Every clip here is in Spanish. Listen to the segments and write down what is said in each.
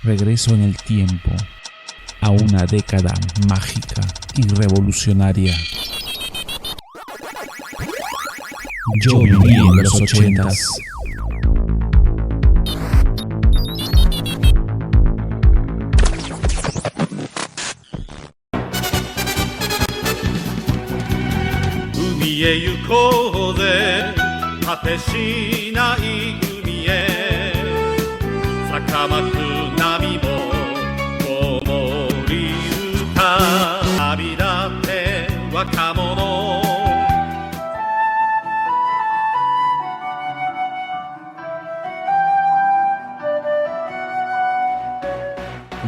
Regreso en el tiempo a una década mágica y revolucionaria. Yo viví en los 80s.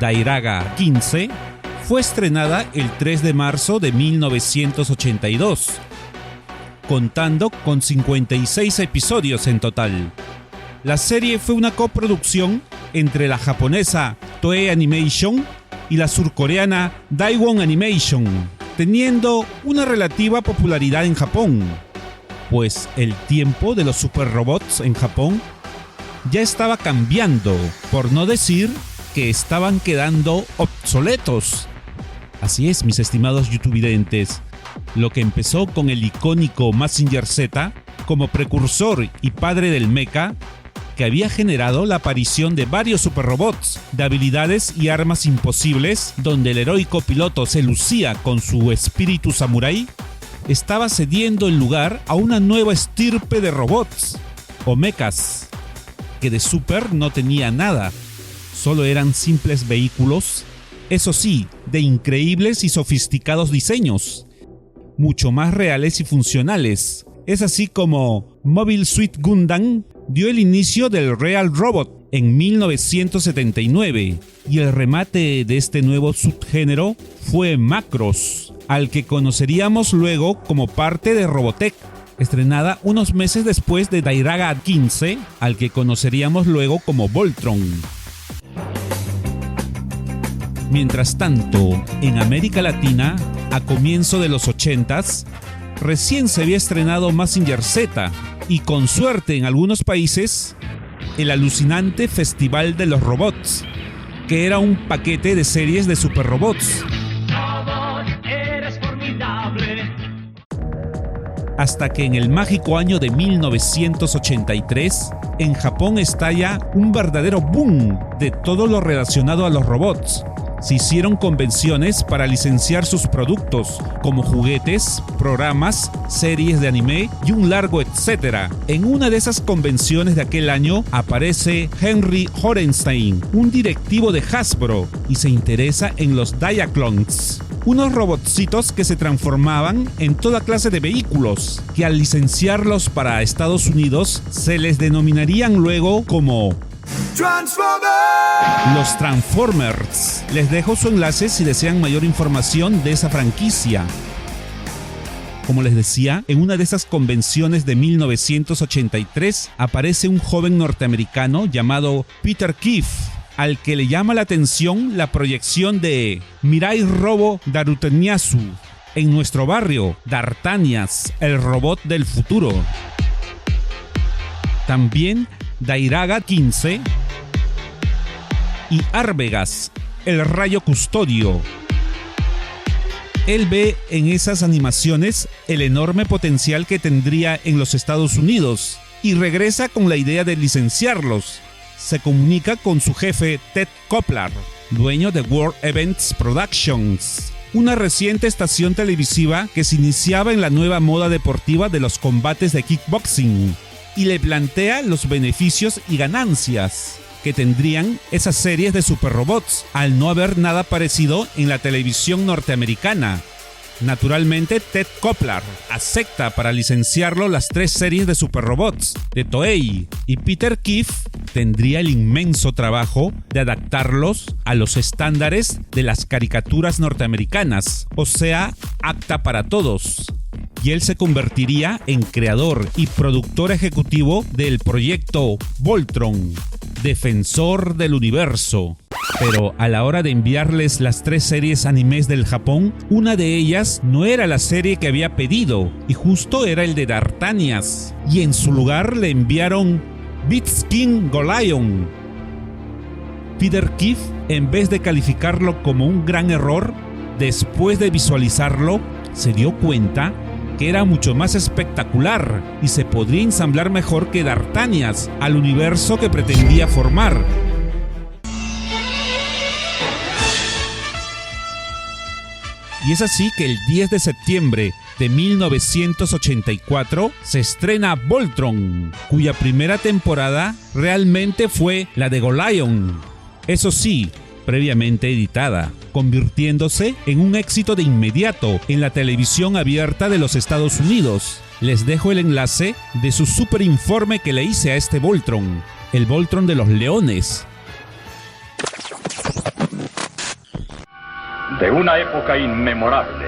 Dairaga 15 fue estrenada el 3 de marzo de 1982, contando con 56 episodios en total. La serie fue una coproducción entre la japonesa Toei Animation y la surcoreana Daewon Animation, teniendo una relativa popularidad en Japón, pues el tiempo de los superrobots en Japón ya estaba cambiando, por no decir que estaban quedando obsoletos. Así es, mis estimados youtubevidentes, lo que empezó con el icónico Mazinger Z como precursor y padre del mecha, que había generado la aparición de varios superrobots de habilidades y armas imposibles, donde el heroico piloto se lucía con su espíritu samurái, estaba cediendo el lugar a una nueva estirpe de robots o mechas, que de super no tenía nada. Solo eran simples vehículos, eso sí, de increíbles y sofisticados diseños, mucho más reales y funcionales. Es así como Mobile Suit Gundam dio el inicio del Real Robot en 1979, y el remate de este nuevo subgénero fue Macross, al que conoceríamos luego como parte de Robotech, estrenada unos meses después de Dairaga 15, al que conoceríamos luego como Voltron. Mientras tanto, en América Latina, a comienzo de los 80s, recién se había estrenado Mazinger Z y, con suerte en algunos países, el alucinante Festival de los Robots, que era un paquete de series de superrobots. Hasta que en el mágico año de 1983, en Japón estalla un verdadero boom de todo lo relacionado a los robots. Se hicieron convenciones para licenciar sus productos, como juguetes, programas, series de anime y un largo etcétera. En una de esas convenciones de aquel año aparece Henry Horenstein, un directivo de Hasbro, y se interesa en los Diaclones, unos robotcitos que se transformaban en toda clase de vehículos, que al licenciarlos para Estados Unidos se les denominarían luego como los Transformers. Les dejo su enlace si desean mayor información de esa franquicia. Como les decía, en una de esas convenciones de 1983 aparece un joven norteamericano llamado Peter Keefe, al que le llama la atención la proyección de Mirai Robo Daruteniasu en nuestro barrio, Dartanias, el robot del futuro. También Dairaga 15 y Arvegas, el rayo custodio. Él ve en esas animaciones el enorme potencial que tendría en los Estados Unidos y regresa con la idea de licenciarlos. Se comunica con su jefe Ted Koplar, dueño de World Events Productions, una reciente estación televisiva que se iniciaba en la nueva moda deportiva de los combates de kickboxing, y le plantea los beneficios y ganancias que tendrían esas series de superrobots al no haber nada parecido en la televisión norteamericana. Naturalmente, Ted Koplar acepta para licenciarlo las 3 series de superrobots de Toei, y Peter Keefe tendría el inmenso trabajo de adaptarlos a los estándares de las caricaturas norteamericanas, o sea, apta para todos. Y él se convertiría en creador y productor ejecutivo del proyecto Voltron, defensor del universo. Pero a la hora de enviarles las 3 series animes del Japón, una de ellas no era la serie que había pedido, y justo era el de Dartanias, y en su lugar le enviaron Beast King Golion. Peter Keith, en vez de calificarlo como un gran error, después de visualizarlo, se dio cuenta que era mucho más espectacular y se podría ensamblar mejor que D'Artagnas al universo que pretendía formar. Y es así que el 10 de septiembre de 1984 se estrena Voltron, cuya primera temporada realmente fue la de Golion. Eso sí, previamente editada, convirtiéndose en un éxito de inmediato en la televisión abierta de los Estados Unidos. Les dejo el enlace de su super informe que le hice a este Voltron, el Voltron de los Leones. De una época inmemorable,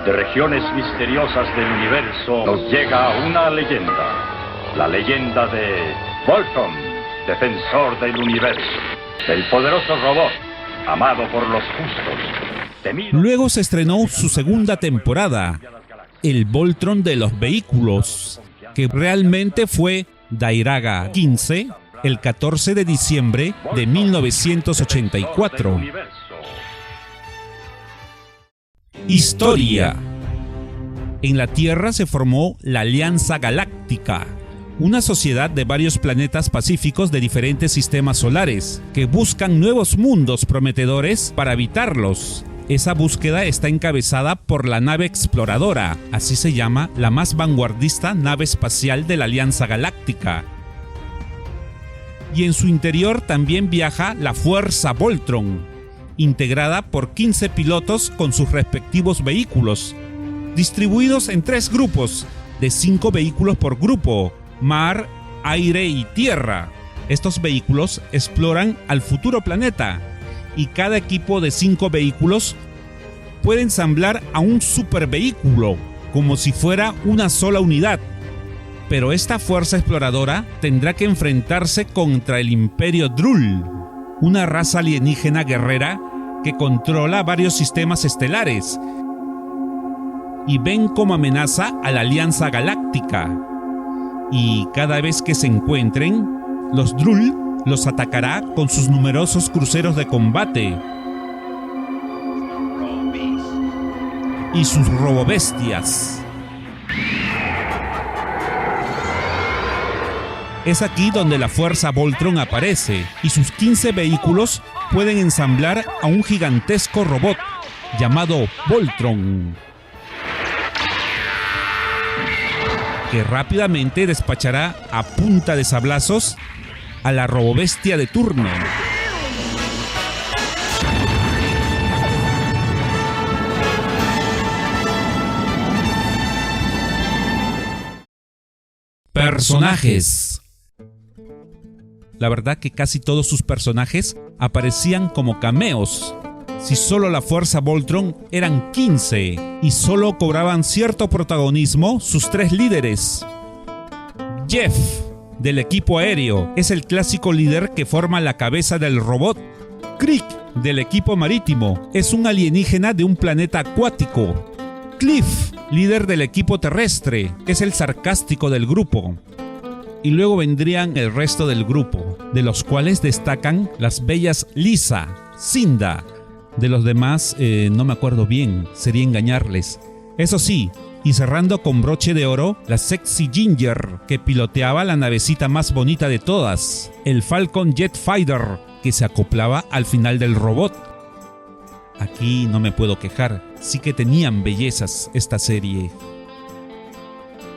de regiones misteriosas del universo, nos llega una leyenda. La leyenda de Voltron, defensor del universo, del poderoso robot, amado por los justos. Luego se estrenó su segunda temporada, el Voltron de los vehículos, que realmente fue Dairaga 15, el 14 de diciembre de 1984. Historia. En la Tierra se formó la Alianza Galáctica, una sociedad de varios planetas pacíficos de diferentes sistemas solares, que buscan nuevos mundos prometedores para habitarlos. Esa búsqueda está encabezada por la nave exploradora, así se llama la más vanguardista nave espacial de la Alianza Galáctica. Y en su interior también viaja la Fuerza Voltron, integrada por 15 pilotos con sus respectivos vehículos, distribuidos en 3 grupos, de 5 vehículos por grupo: mar, aire y tierra. Estos vehículos exploran al futuro planeta y cada equipo de 5 vehículos puede ensamblar a un supervehículo como si fuera una sola unidad. Pero esta fuerza exploradora tendrá que enfrentarse contra el Imperio Drull, una raza alienígena guerrera que controla varios sistemas estelares y ven como amenaza a la Alianza Galáctica. Y cada vez que se encuentren, los Drull los atacará con sus numerosos cruceros de combate y sus robobestias. Es aquí donde la Fuerza Voltron aparece y sus 15 vehículos pueden ensamblar a un gigantesco robot llamado Voltron, que rápidamente despachará a punta de sablazos a la robobestia de turno. Personajes. La verdad que casi todos sus personajes aparecían como cameos. Si solo la Fuerza Voltron eran 15 y solo cobraban cierto protagonismo sus 3 líderes. Jeff, del equipo aéreo, es el clásico líder que forma la cabeza del robot. Krieg, del equipo marítimo, es un alienígena de un planeta acuático. Cliff, líder del equipo terrestre, es el sarcástico del grupo. Y luego vendrían el resto del grupo, de los cuales destacan las bellas Lisa, Cinda. De los demás no me acuerdo bien, sería engañarles. Eso sí, y cerrando con broche de oro, la sexy Ginger, que piloteaba la navecita más bonita de todas, el Falcon Jet Fighter, que se acoplaba al final del robot. Aquí no me puedo quejar, sí que tenían bellezas esta serie.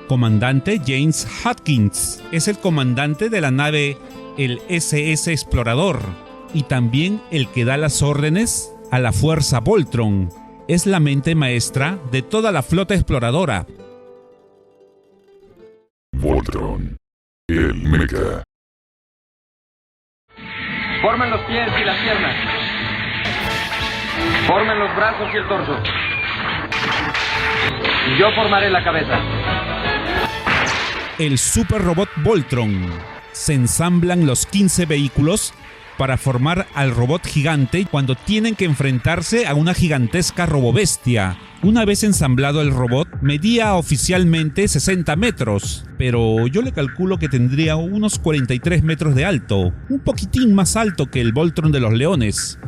Comandante James Hawkins es el comandante de la nave, el SS Explorador, y también el que da las órdenes a la Fuerza Voltron. Es la mente maestra de toda la flota exploradora. Voltron, el mecha. Formen los pies y las piernas. Formen los brazos y el torso. Y yo formaré la cabeza. El super robot Voltron. Se ensamblan los 15 vehículos para formar al robot gigante cuando tienen que enfrentarse a una gigantesca robobestia. Una vez ensamblado el robot, medía oficialmente 60 metros, pero yo le calculo que tendría unos 43 metros de alto, un poquitín más alto que el Voltron de los Leones.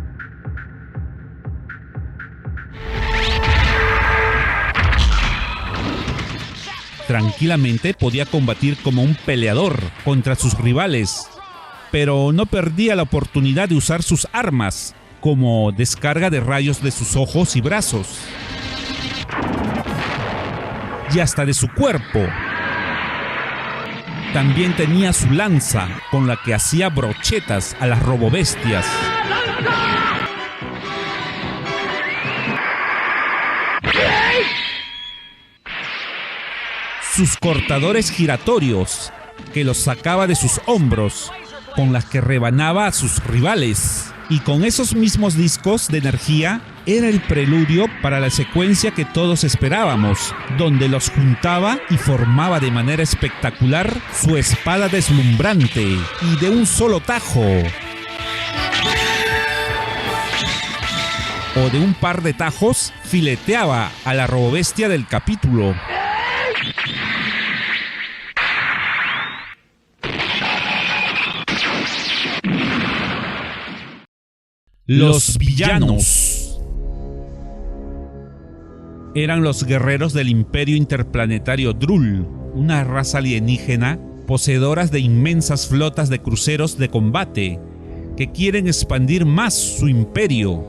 Tranquilamente podía combatir como un peleador contra sus rivales, pero no perdía la oportunidad de usar sus armas, como descarga de rayos de sus ojos y brazos, y hasta de su cuerpo. También tenía su lanza, con la que hacía brochetas a las robobestias. Sus cortadores giratorios, que los sacaba de sus hombros, con las que rebanaba a sus rivales. Y con esos mismos discos de energía, era el preludio para la secuencia que todos esperábamos, donde los juntaba y formaba de manera espectacular su espada deslumbrante, y de un solo tajo, o de un par de tajos, fileteaba a la robobestia del capítulo. Los villanos eran los guerreros del Imperio Interplanetario Drul, una raza alienígena poseedoras de inmensas flotas de cruceros de combate que quieren expandir más su imperio.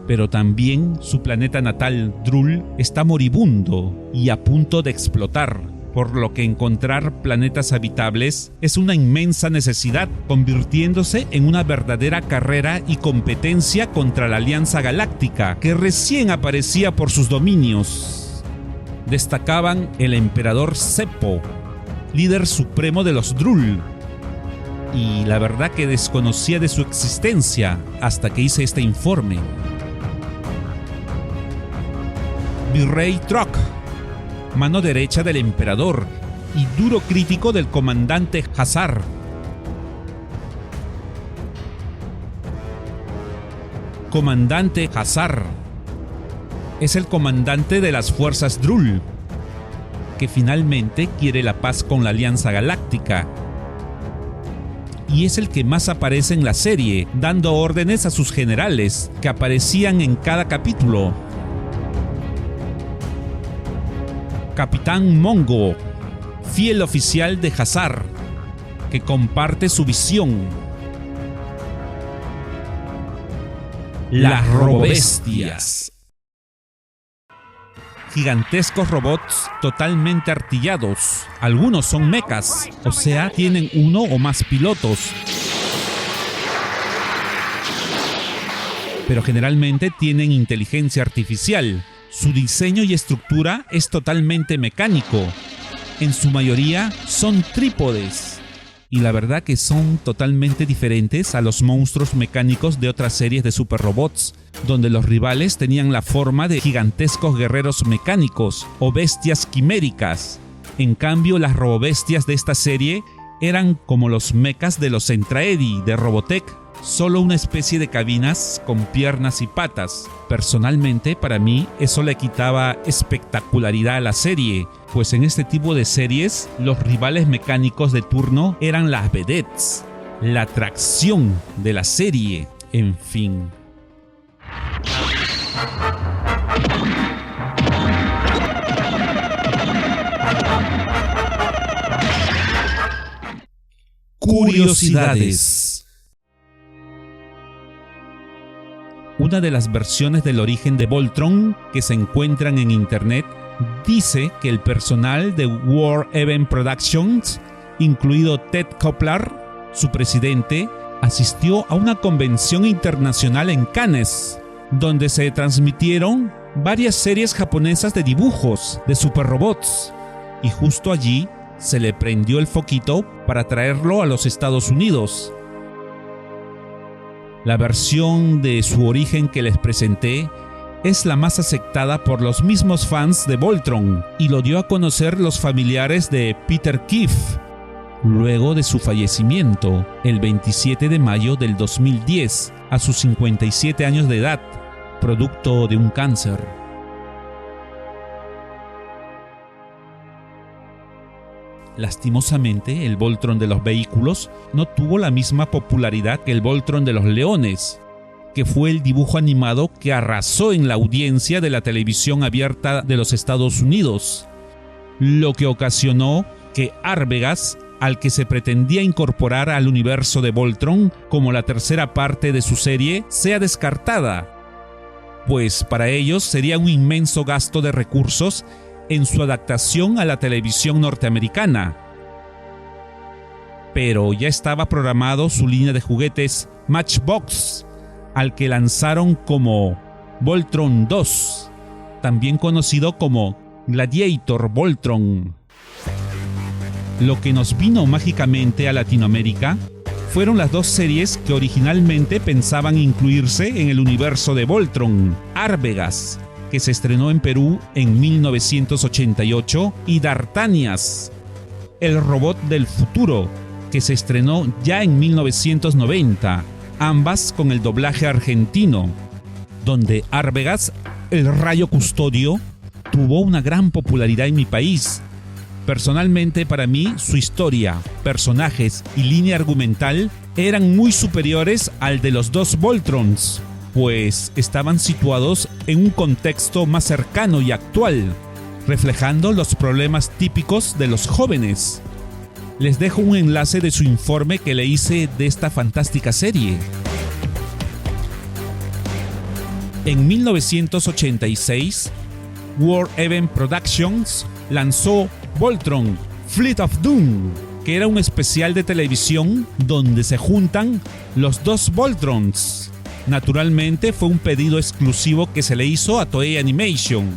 Pero también su planeta natal, Drul, está moribundo y a punto de explotar, por lo que encontrar planetas habitables es una inmensa necesidad, convirtiéndose en una verdadera carrera y competencia contra la Alianza Galáctica, que recién aparecía por sus dominios. Destacaban el emperador Seppo, líder supremo de los Drul, y la verdad que desconocía de su existencia hasta que hice este informe. Virrey Trock, mano derecha del emperador y duro crítico del comandante Hazzar. Comandante Hazzar es el comandante de las fuerzas Drul, que finalmente quiere la paz con la Alianza Galáctica, y es el que más aparece en la serie, dando órdenes a sus generales, que aparecían en cada capítulo. Capitán Mongo, fiel oficial de Hazzar, que comparte su visión. Las robobestias. Gigantescos robots totalmente artillados. Algunos son mechas, o sea, tienen uno o más pilotos. Pero generalmente tienen inteligencia artificial. Su diseño y estructura es totalmente mecánico. En su mayoría son trípodes. Y la verdad que son totalmente diferentes a los monstruos mecánicos de otras series de superrobots, donde los rivales tenían la forma de gigantescos guerreros mecánicos o bestias quiméricas. En cambio, las robobestias de esta serie eran como los mechas de los Centraedi de Robotech, solo una especie de cabinas con piernas y patas. Personalmente, para mí, eso le quitaba espectacularidad a la serie, pues en este tipo de series, los rivales mecánicos de turno eran las vedettes, la atracción de la serie, en fin. Curiosidades. Una de las versiones del origen de Voltron que se encuentran en internet dice que el personal de War Event Productions, incluido Ted Koplar, su presidente, asistió a una convención internacional en Cannes, donde se transmitieron varias series japonesas de dibujos de superrobots, y justo allí se le prendió el foquito para traerlo a los Estados Unidos. La versión de su origen que les presenté es la más aceptada por los mismos fans de Voltron y lo dio a conocer los familiares de Peter Keefe, luego de su fallecimiento el 27 de mayo del 2010, a sus 57 años de edad, producto de un cáncer. Lastimosamente, el Voltron de los vehículos no tuvo la misma popularidad que el Voltron de los leones, que fue el dibujo animado que arrasó en la audiencia de la televisión abierta de los Estados Unidos, lo que ocasionó que Arvegas, al que se pretendía incorporar al universo de Voltron como la tercera parte de su serie, sea descartada, pues para ellos sería un inmenso gasto de recursos en su adaptación a la televisión norteamericana. Pero ya estaba programado su línea de juguetes Matchbox, al que lanzaron como Voltron 2, también conocido como Gladiator Voltron. Lo que nos vino mágicamente a Latinoamérica fueron las dos series que originalmente pensaban incluirse en el universo de Voltron: Arvegas, que se estrenó en Perú en 1988, y Dartanias, el robot del futuro, que se estrenó ya en 1990, ambas con el doblaje argentino, donde Arvegas, el rayo custodio, tuvo una gran popularidad en mi país. Personalmente, para mí, su historia, personajes y línea argumental eran muy superiores al de los dos Voltrons, pues estaban situados en un contexto más cercano y actual, reflejando los problemas típicos de los jóvenes. Les dejo un enlace de su informe que le hice de esta fantástica serie. En 1986, World Event Productions lanzó Voltron Fleet of Doom, que era un especial de televisión donde se juntan los dos Voltrons. Naturalmente fue un pedido exclusivo que se le hizo a Toei Animation.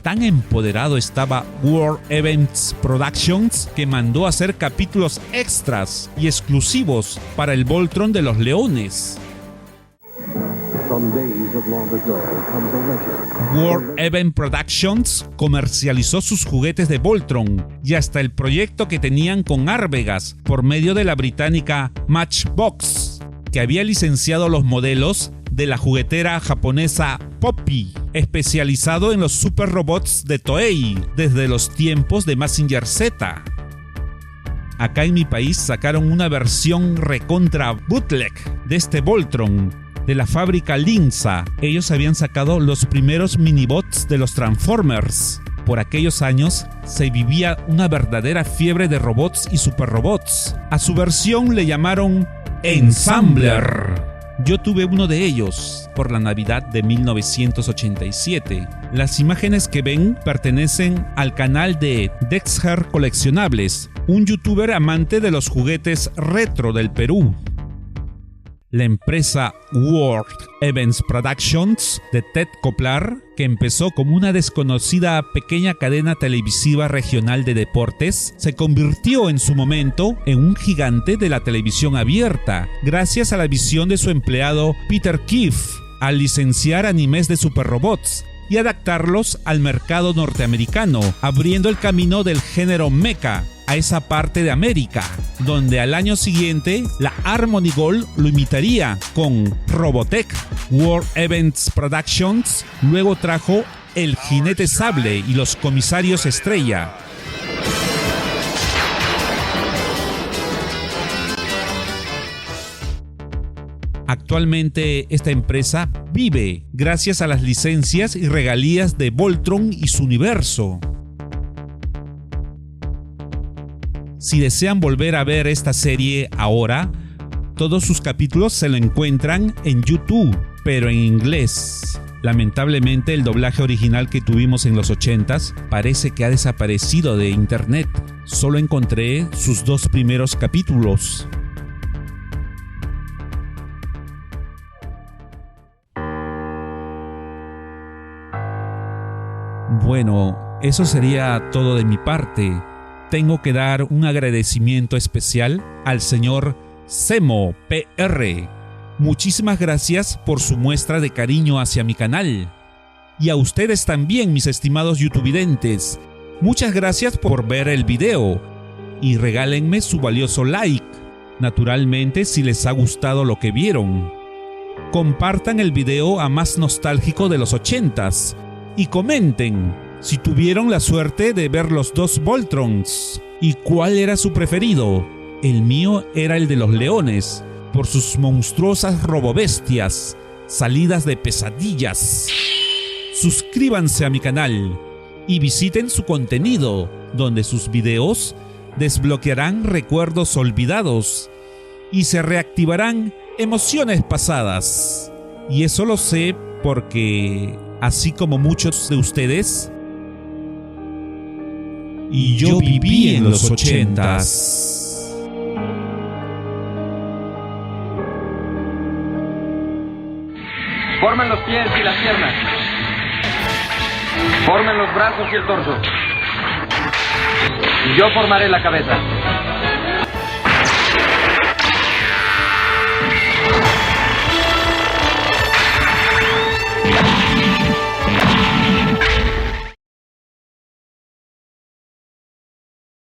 Tan empoderado estaba World Events Productions que mandó a hacer capítulos extras y exclusivos para el Voltron de los leones. World Event Productions comercializó sus juguetes de Voltron y hasta el proyecto que tenían con Arvegas por medio de la británica Matchbox, que había licenciado los modelos de la juguetera japonesa Poppy, especializado en los super robots de Toei desde los tiempos de Mazinger Z. Acá en mi país sacaron una versión recontra bootleg de este Voltron de la fábrica Linza. Ellos habían sacado los primeros minibots de los Transformers. Por aquellos años se vivía una verdadera fiebre de robots y superrobots. A su versión le llamaron Ensambler. Yo tuve uno de ellos por la Navidad de 1987. Las imágenes que ven pertenecen al canal de Dexter Coleccionables, un youtuber amante de los juguetes retro del Perú. La empresa World Events Productions de Ted Koplar, que empezó como una desconocida pequeña cadena televisiva regional de deportes, se convirtió en su momento en un gigante de la televisión abierta, gracias a la visión de su empleado Peter Keefe al licenciar animes de superrobots y adaptarlos al mercado norteamericano, abriendo el camino del género mecha a esa parte de América, donde al año siguiente la Harmony Gold lo imitaría con Robotech. World Events Productions luego trajo el Jinete Sable y los Comisarios Estrella. Actualmente esta empresa vive gracias a las licencias y regalías de Voltron y su universo. Si desean volver a ver esta serie ahora, todos sus capítulos se lo encuentran en YouTube, pero en inglés. Lamentablemente el doblaje original que tuvimos en los 80s parece que ha desaparecido de internet. Solo encontré sus 2 primeros capítulos. Bueno, eso sería todo de mi parte. Tengo que dar un agradecimiento especial al señor Semo PR. Muchísimas gracias por su muestra de cariño hacia mi canal. Y a ustedes también, mis estimados youtuvidentes. Muchas gracias por ver el video. y regálenme su valioso like. Naturalmente, si les ha gustado lo que vieron. Compartan el video a más nostálgico de los 80s y comenten si tuvieron la suerte de ver los dos Voltrons y cuál era su preferido. El mío era el de los leones, por sus monstruosas robobestias, salidas de pesadillas. Suscríbanse a mi canal y visiten su contenido, donde sus videos desbloquearán recuerdos olvidados y se reactivarán emociones pasadas. Y eso lo sé porque, así como muchos de ustedes, y yo viví en los 80s. Formen los pies y las piernas. Formen los brazos y el torso. Y yo formaré la cabeza.